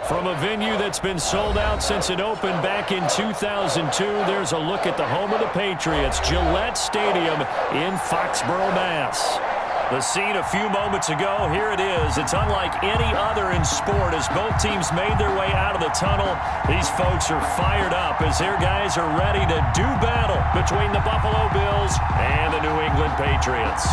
From a venue that's been sold out since it opened back in 2002, there's a look at the home of the Patriots, Gillette Stadium in Foxborough, Mass. The scene a few moments ago, here it is. It's unlike any other in sport as both teams made their way out of the tunnel. These folks are fired up as their guys are ready to do battle between the Buffalo Bills and the New England Patriots.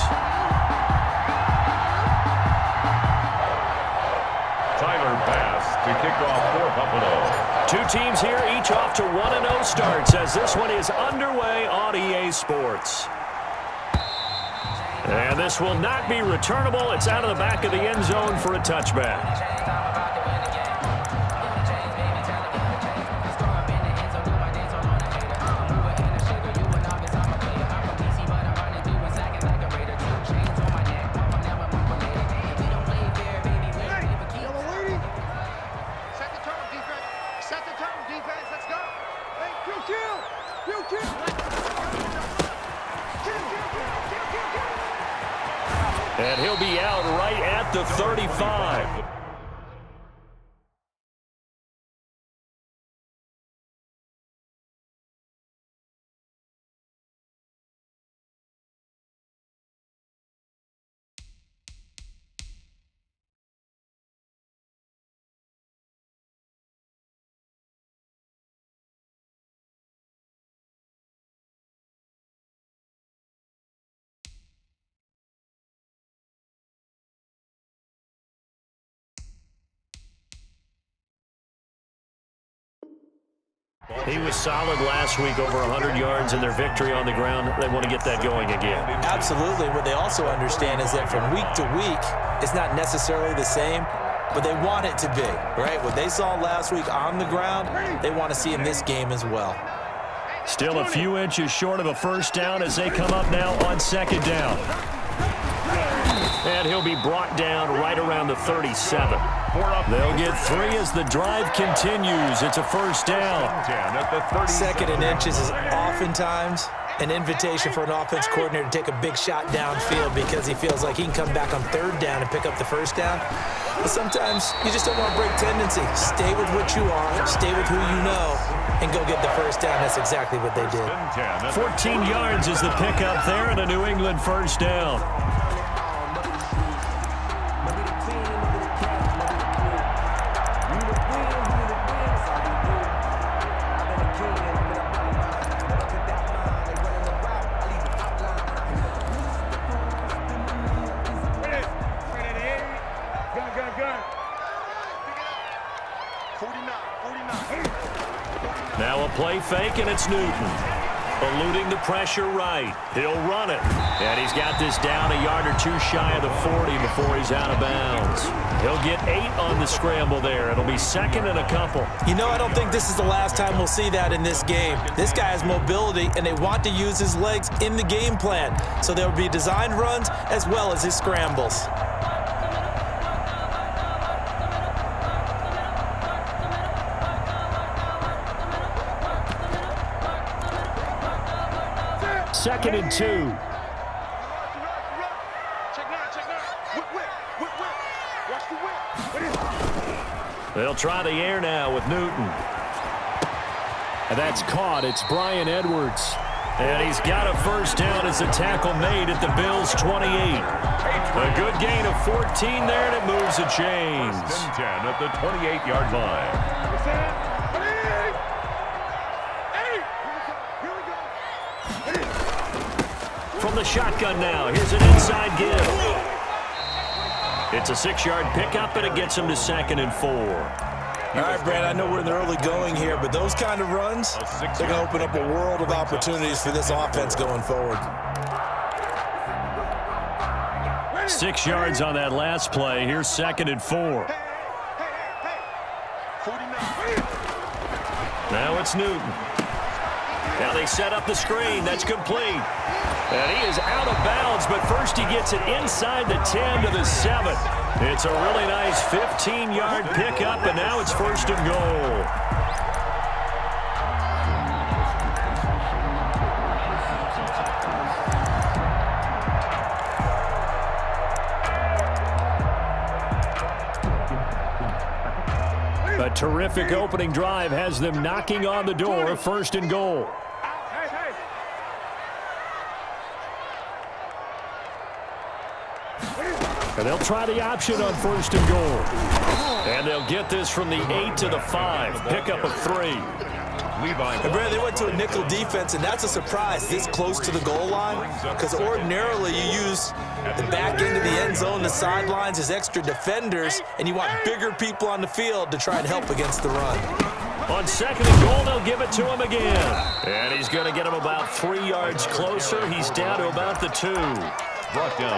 Tyler Bass to kick off for Buffalo. Two teams here, each off to 1-0 starts as this one is underway on EA Sports. And this will not be returnable. It's out of the back of the end zone for a touchback. And he'll be out right at the 35. He was solid last week, over 100 yards in their victory on the ground. They want to get that going again. Absolutely. What they also understand is that from week to week, it's not necessarily the same, but they want it to be, right? What they saw last week on the ground, they want to see in this game as well. Still a few inches short of a first down as they come up now on second down. And he'll be brought down right around the 37. They'll get 3 as the drive continues. It's a first down. Second and inches is oftentimes an invitation for an offense coordinator to take a big shot downfield because he feels like he can come back on third down and pick up the first down. But sometimes you just don't want to break tendency. Stay with what you are, stay with who you know, and go get the first down. That's exactly what they did. 14 yards is the pickup there and a New England first down. Now a play fake, and it's Newton. Eluding the pressure right. He'll run it. And he's got this down a yard or two shy of the 40 before he's out of bounds. He'll get 8 on the scramble there. It'll be second and a couple. You know, I don't think this is the last time we'll see that in this game. This guy has mobility, and they want to use his legs in the game plan. So there will be designed runs as well as his scrambles. Second and 2. They'll try the air now with Newton. And that's caught. It's Brian Edwards. And he's got a first down as the tackle made at the Bills' 28. A good gain of 14 there, and it moves the chains. 10 at the 28-yard line. From the shotgun now, here's an inside give. It's a 6-yard pickup, and it gets him to second and 4. All right, Brad, I know we're in the early going here, but those kind of runs, they're going to open up a world of opportunities for this offense going forward. 6 yards on that last play. Here's second and 4. Now it's Newton. Now they set up the screen. That's complete. And he is out of bounds, but first he gets it inside the 10 to the 7. It's a really nice 15-yard pickup, and now it's first and goal. A terrific opening drive has them knocking on the door, 1st and goal. And they'll try the option on 1st and goal. And they'll get this from the 8 to the 5. Pickup of 3. And Brad, they went to a nickel defense, and that's a surprise this close to the goal line, because ordinarily you use the back end of the end zone, the sidelines as extra defenders, and you want bigger people on the field to try and help against the run. On 2nd and goal, they'll give it to him again. And he's going to get him about 3 yards closer. He's down to about the 2.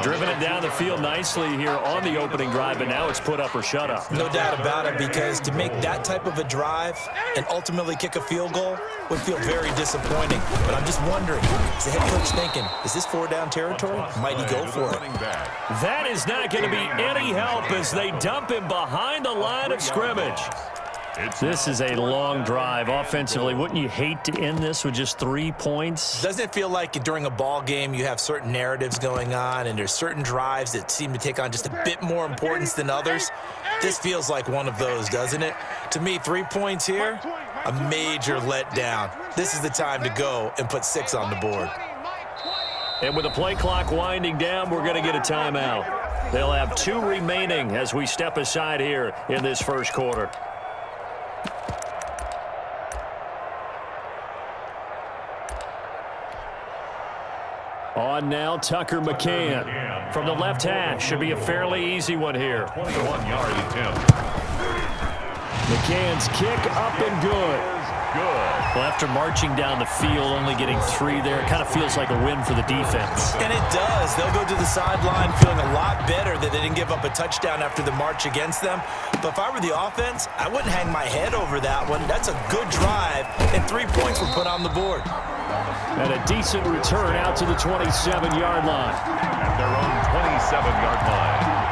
Driven it down the field nicely here on the opening drive, and now it's put up or shut up. No doubt about it, because to make that type of a drive and ultimately kick a field goal would feel very disappointing. But I'm just wondering, is the head coach thinking, is this 4-down territory? Might he go for it? That is not going to be any help as they dump him behind the line of scrimmage. This is a long drive offensively. Wouldn't you hate to end this with just 3 points? Doesn't it feel like during a ball game you have certain narratives going on and there's certain drives that seem to take on just a bit more importance than others? This feels like one of those, doesn't it? To me, 3 points here, a major letdown. This is the time to go and put 6 on the board. And with the play clock winding down, we're going to get a timeout. They'll have 2 remaining as we step aside here in this first quarter. On now, Tucker McCann. From the left hash, should be a fairly easy one here. 21-yard attempt. McCann's kick up and good. Well, after marching down the field, only getting 3 there, it kind of feels like a win for the defense. And it does. They'll go to the sideline feeling a lot better that they didn't give up a touchdown after the march against them. But if I were the offense, I wouldn't hang my head over that one. That's a good drive, and 3 points were put on the board. And a decent return out to the 27-yard line. At their own 27-yard line.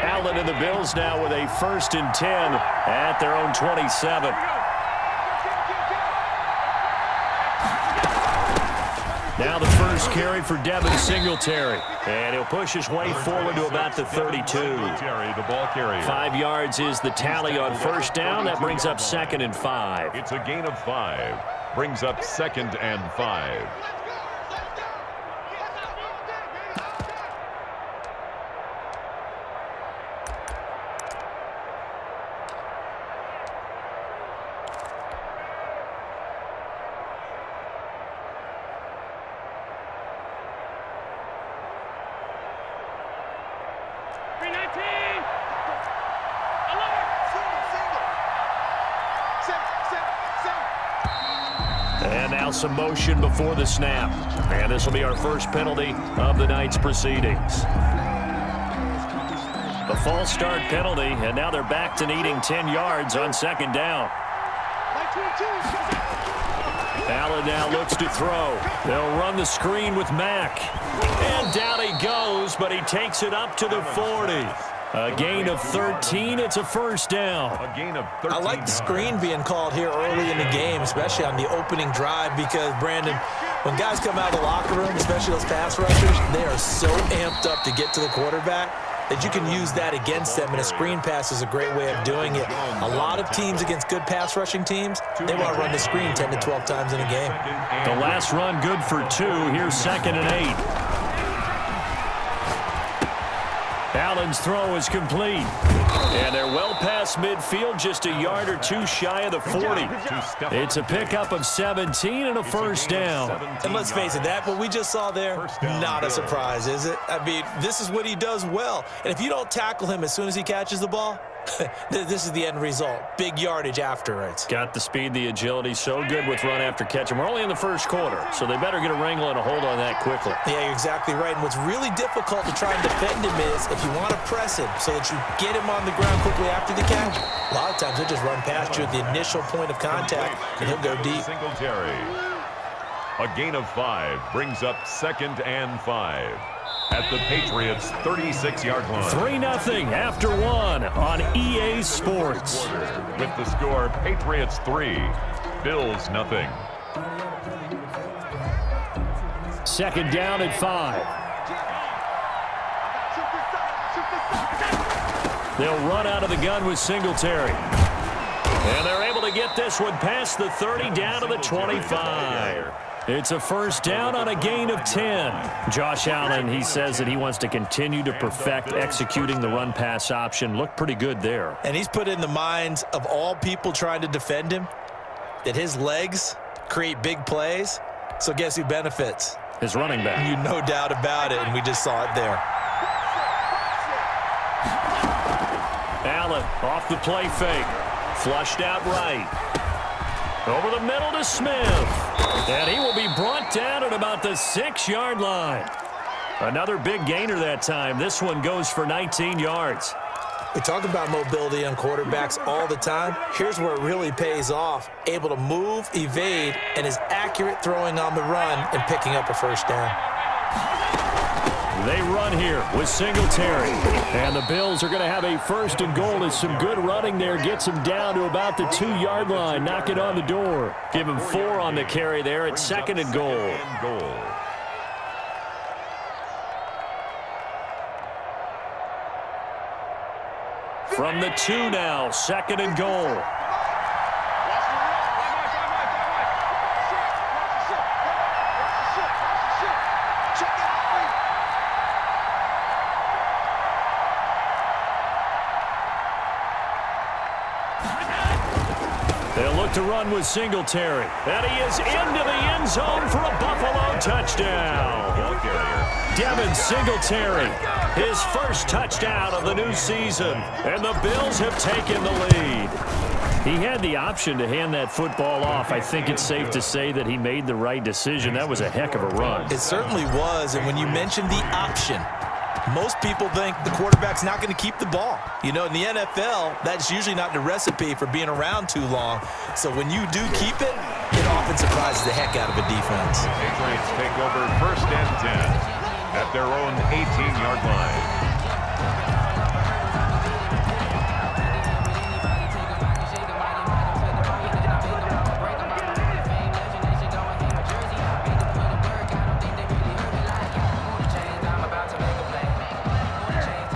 Allen and the Bills now with a 1st and 10 at their own 27. Now the first carry for Devin Singletary. And he'll push his way forward to about the 32. The ball carrier. 5 yards is the tally on 1st down. That brings up 2nd and 5. It's a gain of 5. Brings up 2nd and 5. And now some motion before the snap. And this will be our first penalty of the night's proceedings. A false start penalty, and now they're back to needing 10 yards on 2nd down. Allen now looks to throw. They'll run the screen with Mack. And down he goes, but he takes it up to the 40. A gain of 13. It's a 1st down. A gain of 13. I like the screen being called here early in the game, especially on the opening drive, because, Brandon, when guys come out of the locker room, especially those pass rushers, they are so amped up to get to the quarterback that you can use that against them, and a screen pass is a great way of doing it. A lot of teams against good pass rushing teams, they want to run the screen 10 to 12 times in a game. The last run good for 2. Here's 2nd and 8. Allen's throw is complete. And they're well past midfield, just a yard or 2 shy of the 40. It's a pickup of 17 and a 1st down. And let's face it, what we just saw there, not a surprise, is it? I mean, this is what he does well. And if you don't tackle him as soon as he catches the ball, this is the end result. Big yardage afterwards. Got the speed, the agility, so good with run after catch. And we're only in the first quarter, so they better get a wrangle and a hold on that quickly. Yeah, you're exactly right. And what's really difficult to try and defend him is if you want to press him so that you get him on the ground quickly after the catch, a lot of times he'll just run past you at the initial point of contact, and he'll go deep. Singletary. A gain of 5 brings up 2nd and 5. At the Patriots' 36-yard line. 3-0 after 1 on EA Sports. With the score, Patriots 3, Bills 0. Second down at 5. They'll run out of the gun with Singletary. And they're able to get this one past the 30 down to the 25. It's a first down on a gain of 10. Josh Allen, he says that he wants to continue to perfect executing the run-pass option. Looked pretty good there. And he's put in the minds of all people trying to defend him that his legs create big plays. So guess who benefits? His running back. You no doubt about it, and we just saw it there. Allen off the play fake. Flushed out right. Over the middle to Smith. And he will be brought down at about the 6-yard line. Another big gainer that time. This one goes for 19 yards. We talk about mobility on quarterbacks all the time. Here's where it really pays off. Able to move, evade, and is accurate throwing on the run and picking up a first down. They run here with Singletary. And the Bills are going to have a first and goal as some good running there gets them down to about the 2-yard line. Knock it on the door. Give him 4 on the carry there at second and goal. From the 2 now, second and goal. They'll look to run with Singletary. And he is into the end zone for a Buffalo touchdown. Devin Singletary, his first touchdown of the new season. And the Bills have taken the lead. He had the option to hand that football off. I think it's safe to say that he made the right decision. That was a heck of a run. It certainly was. And when you mentioned the option, most people think the quarterback's not going to keep the ball. You know, in the NFL, that's usually not the recipe for being around too long. So when you do keep it, it often surprises the heck out of a defense. The Patriots take over first and 10 at their own 18-yard line.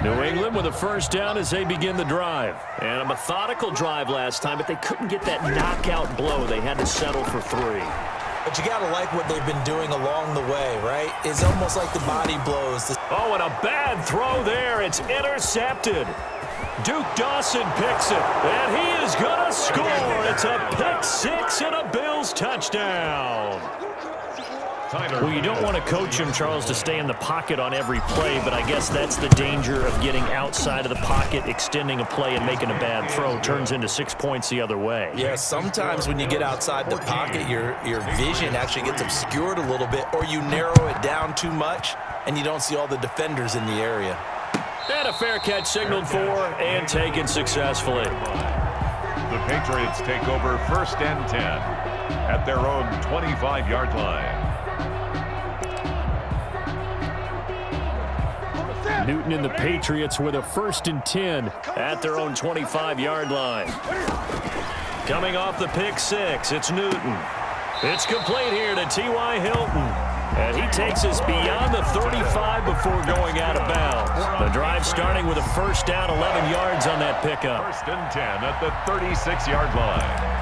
New England with a first down as they begin the drive. And a methodical drive last time, but they couldn't get that knockout blow. They had to settle for 3. But you got to like what they've been doing along the way, right? It's almost like the body blows. Oh, and a bad throw there. It's intercepted. Duke Dawson picks it, and he is going to score. It's a pick 6 and a Bills touchdown. Well, you don't want to coach him, Charles, to stay in the pocket on every play, but I guess that's the danger of getting outside of the pocket, extending a play, and making a bad throw. Turns into 6 points the other way. Yeah, sometimes when you get outside the pocket, your vision actually gets obscured a little bit, or you narrow it down too much, and you don't see all the defenders in the area. And a fair catch signaled for and taken successfully. The Patriots take over first and 10 at their own 25-yard line. Newton and the Patriots with a first and 10 at their own 25-yard line. Coming off the pick 6, it's Newton. It's complete here to T.Y. Hilton. And he takes us beyond the 35 before going out of bounds. The drive starting with a first down, 11 yards on that pickup. First and 10 at the 36-yard line.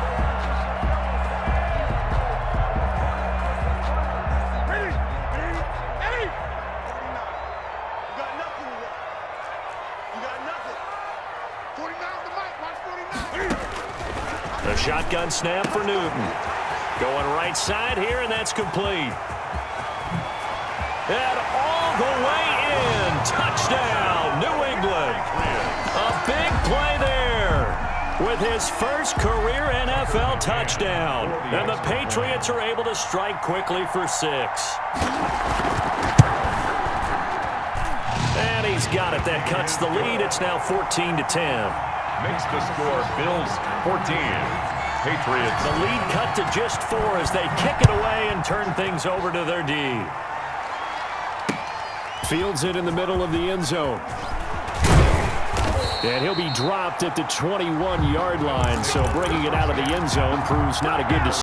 The shotgun snap for Newton. Going right side here, and that's complete. And all the way in. Touchdown, New England. A big play there with his first career NFL touchdown. And the Patriots are able to strike quickly for 6. And he's got it. That cuts the lead. It's now 14-10. Makes the score Bills 14. Patriots. The lead cut to just 4 as they kick it away and turn things over to their D. Fields it in the middle of the end zone. And he'll be dropped at the 21-yard line, so bringing it out of the end zone proves not a good decision.